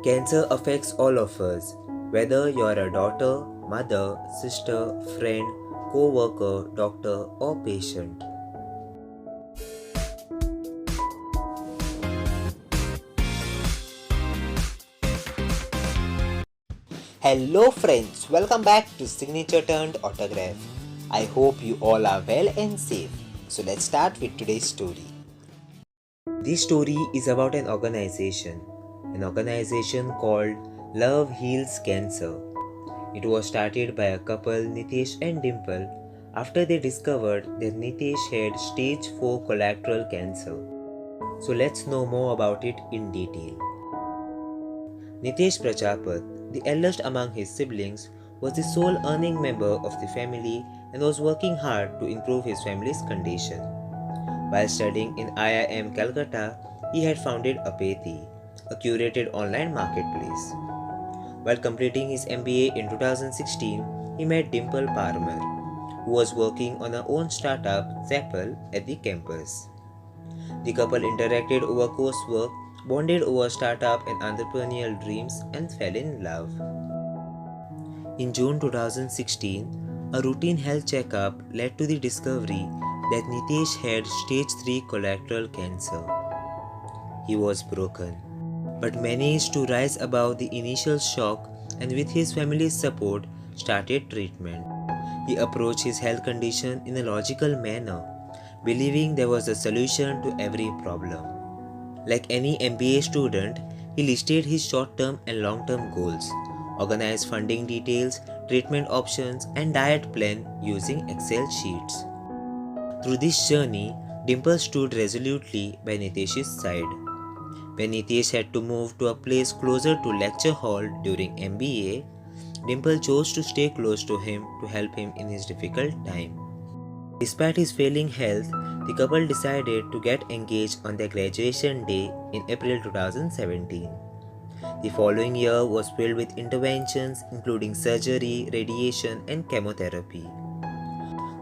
Cancer affects all of us, whether you're a daughter, mother, sister, friend, co worker, doctor, or patient. Hello, friends, welcome back to Signature Turned Autograph. I hope you all are well and safe. So, let's start with today's story. This story is about an organization called Love Heals Cancer. It was started by a couple, Nitesh and Dimple, after they discovered that Nitesh had stage 4 colorectal cancer. So let's know more about it in detail. Nitesh Prajapat, the eldest among his siblings, was the sole earning member of the family and was working hard to improve his family's condition. While studying in IIM Calcutta, he had founded Apathy, a curated online marketplace. While completing his MBA in 2016, he met Dimple Parmar, who was working on her own startup, Zappel, at the campus. The couple interacted over coursework, bonded over startup and entrepreneurial dreams, and fell in love. In June 2016, a routine health checkup led to the discovery that Nitesh had stage 3 colorectal cancer. He was broken, but managed to rise above the initial shock and with his family's support started treatment. He approached his health condition in a logical manner, believing there was a solution to every problem. Like any MBA student, he listed his short-term and long-term goals, organized funding details, treatment options, and diet plan using Excel sheets. Through this journey, Dimple stood resolutely by Nitesh's side. When Nitesh had to move to a place closer to lecture hall during MBA, Dimple chose to stay close to him to help him in his difficult time. Despite his failing health, the couple decided to get engaged on their graduation day in April 2017. The following year was filled with interventions including surgery, radiation, and chemotherapy.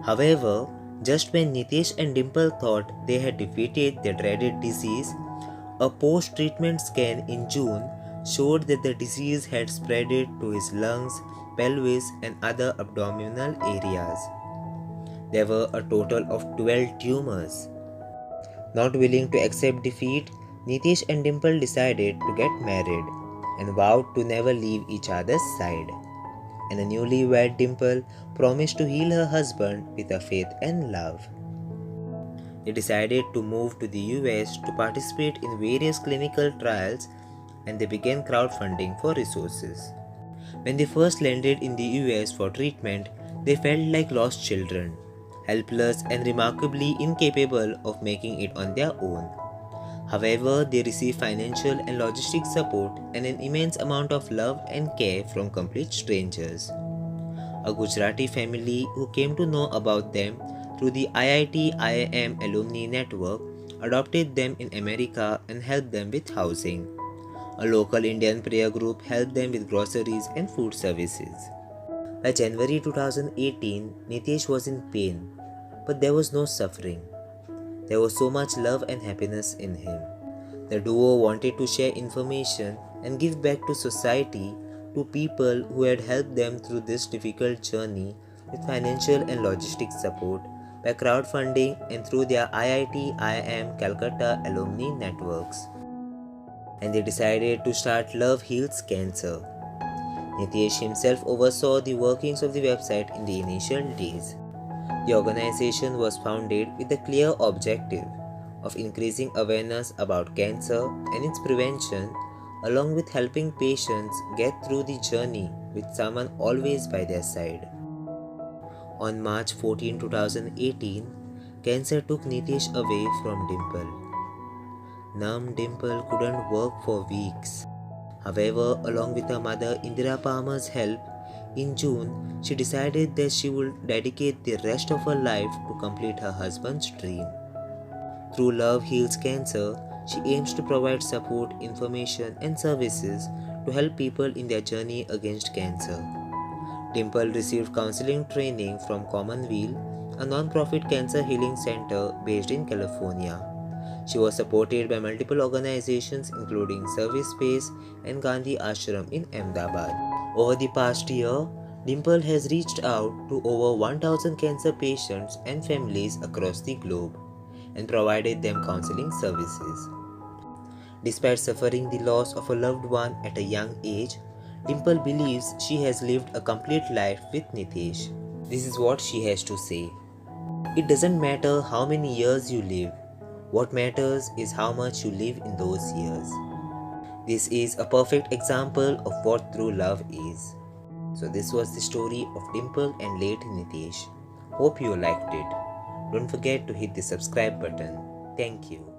However, just when Nitesh and Dimple thought they had defeated their dreaded disease, a post-treatment scan in June showed that the disease had spread to his lungs, pelvis, and other abdominal areas. There were a total of 12 tumors. Not willing to accept defeat, Nitesh and Dimple decided to get married and vowed to never leave each other's side. And a newlywed Dimple promised to heal her husband with her faith and love. They decided to move to the US to participate in various clinical trials and they began crowdfunding for resources. When they first landed in the US for treatment, they felt like lost children, helpless and remarkably incapable of making it on their own. However, they received financial and logistic support and an immense amount of love and care from complete strangers. A Gujarati family who came to know about them through the IIT IIM alumni network adopted them in America and helped them with housing. A local Indian prayer group helped them with groceries and food services. By January 2018, Nitesh was in pain, but there was no suffering. There was so much love and happiness in him. The duo wanted to share information and give back to society to people who had helped them through this difficult journey with financial and logistic support by crowdfunding and through their IIT IIM Calcutta alumni networks. And they decided to start Love Heals Cancer. Nitesh himself oversaw the workings of the website in the initial days. The organization was founded with a clear objective of increasing awareness about cancer and its prevention, along with helping patients get through the journey with someone always by their side. On March 14, 2018, cancer took Nitesh away from Dimple. Numb Dimple couldn't work for weeks. However, along with her mother Indira Parmar's help, in June, she decided that she would dedicate the rest of her life to complete her husband's dream. Through Love Heals Cancer, she aims to provide support, information, and services to help people in their journey against cancer. Dimple received counseling training from Commonweal, a non-profit cancer healing center based in California. She was supported by multiple organizations including Service Space and Gandhi Ashram in Ahmedabad. Over the past year, Dimple has reached out to over 1,000 cancer patients and families across the globe and provided them counseling services. Despite suffering the loss of a loved one at a young age, Dimple believes she has lived a complete life with Nitesh. This is what she has to say. It doesn't matter how many years you live. What matters is how much you live in those years. This is a perfect example of what true love is. So this was the story of Dimple and late Nitesh. Hope you liked it. Don't forget to hit the subscribe button. Thank you.